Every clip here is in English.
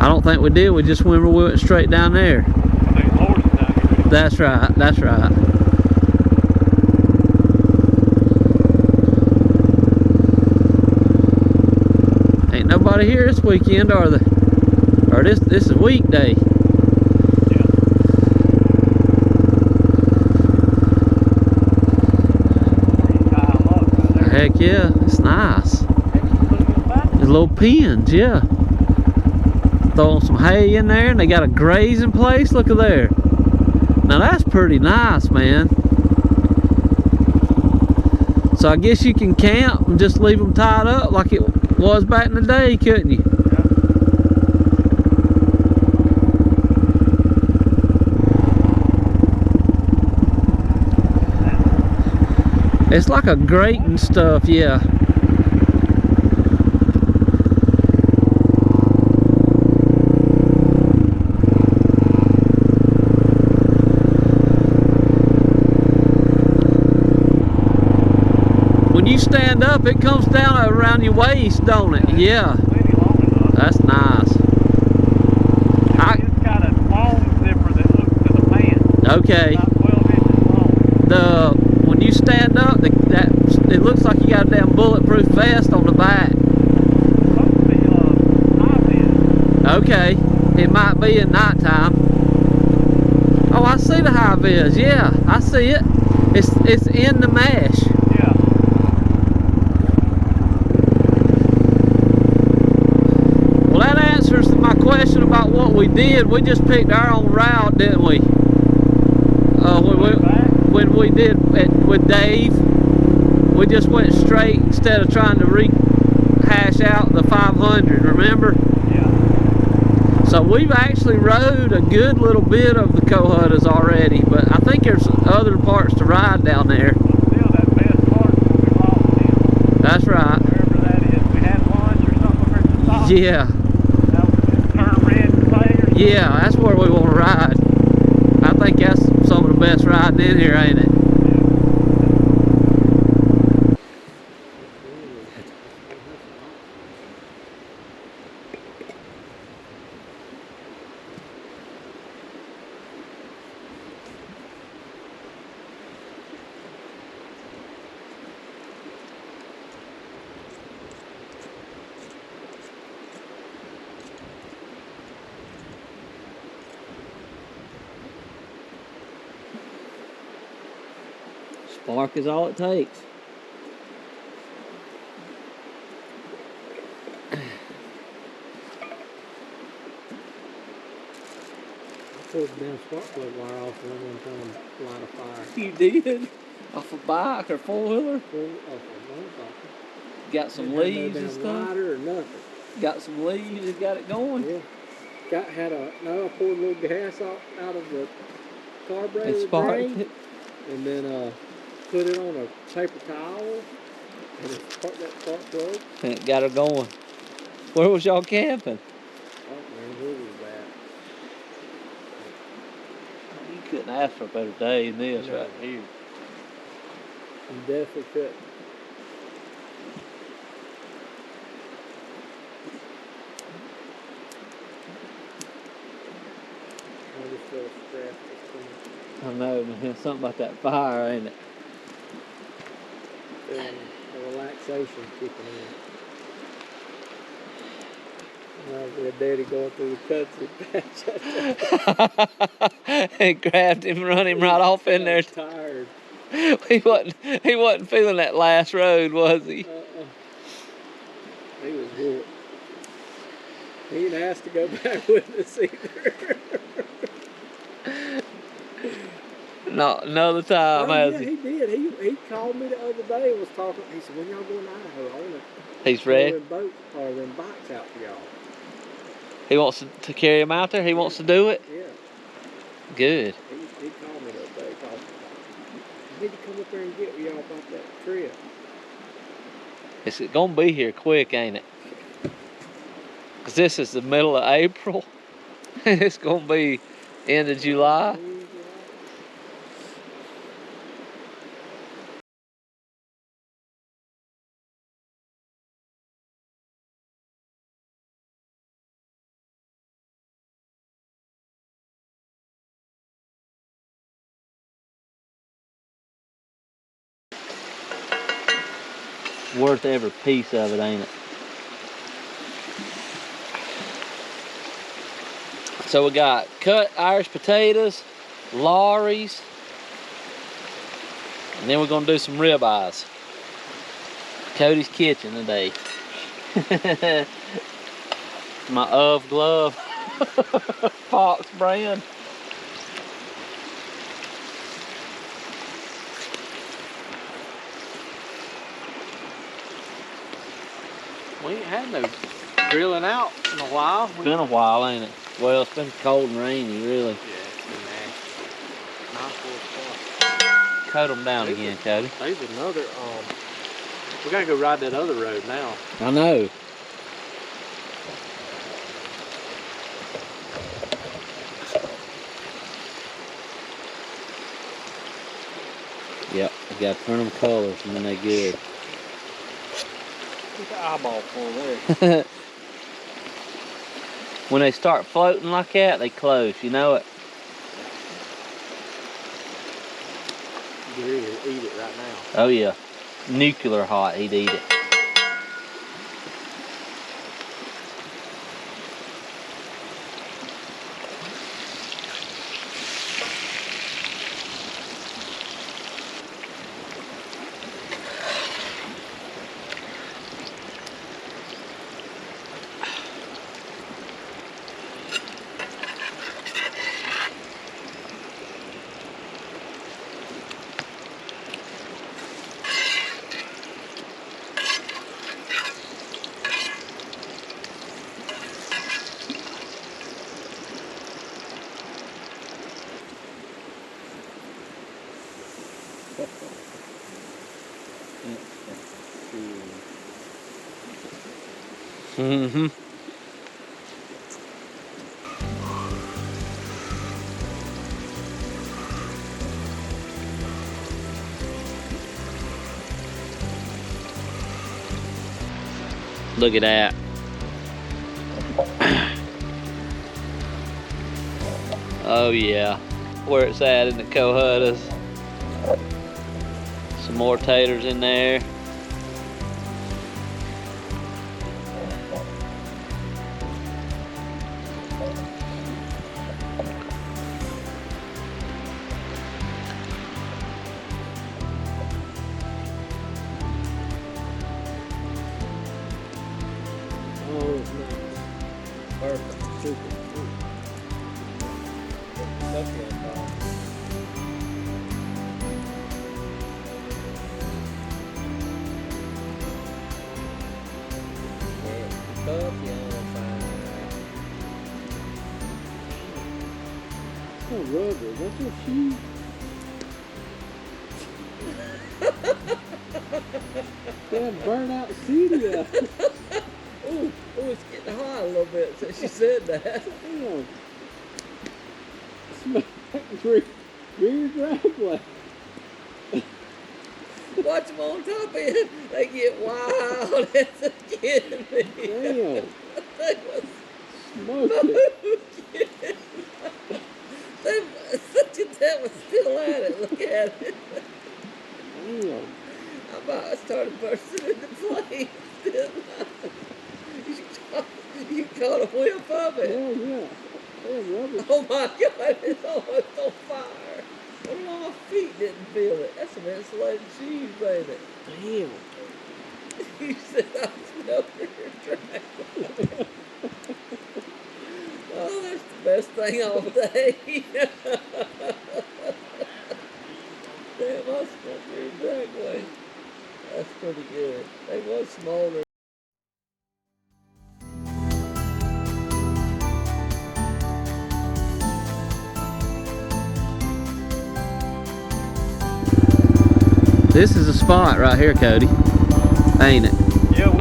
I don't think we did. We just went straight down there. I think horses down here. That's right. That's right. Ain't nobody here this weekend, are they? Or this is weekday. Yeah. Heck yeah, it's nice. There's little pens, yeah. Throwing some hay in there, and they got a grazing place. Look at there. Now that's pretty nice, man. So I guess you can camp and just leave them tied up like it was back in the day, couldn't you? Yeah. It's like a grate and stuff, yeah. When you stand up, it comes down around your waist, don't it? Yeah. That's nice. It's got a long zipper that looks to the pants. Okay. About 12 inches long. When you stand up, it looks like you got a damn bulletproof vest on the back. Okay. It might be at nighttime. Oh, I see the high vis. Yeah, I see it. It's in the mesh. Yeah. Well, that answers my question about what we did. We just picked our own route, didn't we? When we did it with Dave, we just went straight instead of trying to rehash out the 500, remember? Yeah. So we've actually rode a good little bit of the Cohuttas already, but I think there's other parts to ride down there. Still, that best part is when we lost him. That's right. Wherever that is, we had lunch or something at the top. Yeah. That was just turn red and play or something. Yeah, that's where we want to ride. I think that's some of the best riding in here, ain't it? Spark is all it takes. I pulled the damn spark plug wire off one time to light a fire. You did? Off a bike or four-wheeler? Off a motorcycle. Got some Didn't have leaves no and damn stuff? lighter or nothing. Got some leaves and got it going? Yeah. I poured a little gas out of the carburetor. It sparked it? And then put it on a paper towel and it sparked that spark plug. And it got her going. Where was y'all camping? I don't remember who was that. You couldn't ask for a better day than this No. right here. You definitely couldn't. I just feel stressed. I know, man. Something about that fire, ain't it? Feeling the relaxation kicking in. With Daddy going through the cutscene. He grabbed him, run him right off in there. Tired. He wasn't feeling that last road, was he? He was good. He didn't ask to go back with us either. Not another time, has yeah, he? he did. He called me the other day and was talking. He said, "When y'all going to Idaho, I want to He's ready. them boats or them bikes out for y'all." He wants to carry him out there. He wants to do it. Yeah. Good. He called me the other day. Called me. I need to come up there and get with y'all about that trip. It's gonna be here quick, ain't it? 'Cause this is the middle of April. It's gonna be end of July. Worth every piece of it, ain't it? So we got cut Irish potatoes, Lawry's, and then we're gonna do some ribeyes. Cody's kitchen today. My UV glove, Fox brand. We ain't had no grilling out in a while. It's been a while, ain't it? Well, it's been cold and rainy, really. Yeah, it's been nasty. Nice little spot. Cut them down again, Cody. There's another, we gotta go ride that other road now. I know. Yep, you gotta turn them colors and then they good. Look at the eyeball for there. When they start floating like that, they close, you know it? You're ready to eat it right now. Oh yeah. Nuclear hot, he'd eat it. Mm-hmm. Look at that. Oh yeah, where it's at in the Cohuttas. Some more taters in there. Oh, it's nice. Perfect. Super. Oh, rubber. What's your shoe? That burnt out CD. Oh, it's getting hot a little bit since you said that. Damn. Smack rear driveway. Watch them on top of it. They get wild. That's kidding me. Damn. They was Smoke it. that was still at it. Look at it. Damn. I about started bursting into flames, didn't I? You caught a whiff of it. Hell yeah. Damn rubber. Oh my God, it's almost on fire. One of my feet didn't feel it. That's some insulated shoes, baby. Damn. You said I smelled your driveway. Oh, that's the best thing all day. Damn, I smelled your driveway. That's pretty good. They was smaller. This is a spot right here, Cody. Ain't it? Yeah,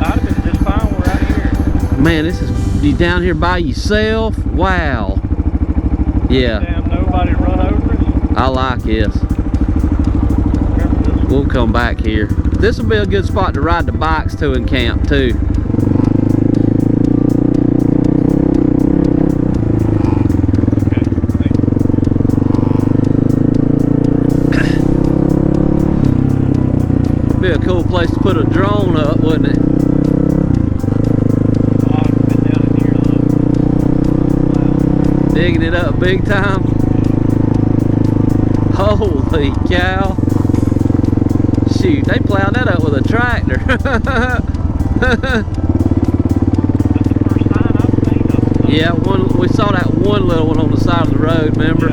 I'd have been just fine. We're out here. Man, this is you down here by yourself. Wow. Yeah. Damn, nobody run over us. I like this. Remember this? We'll come back here. This will be a good spot to ride the bikes to and camp too. Be a cool place to put a drone up, wouldn't it? Oh, I've been down in here, look. Digging it up big time. Holy cow. Shoot, they plowed that up with a tractor. That's the first sign I've seen of them. Yeah, we saw that one little one on the side of the road, remember?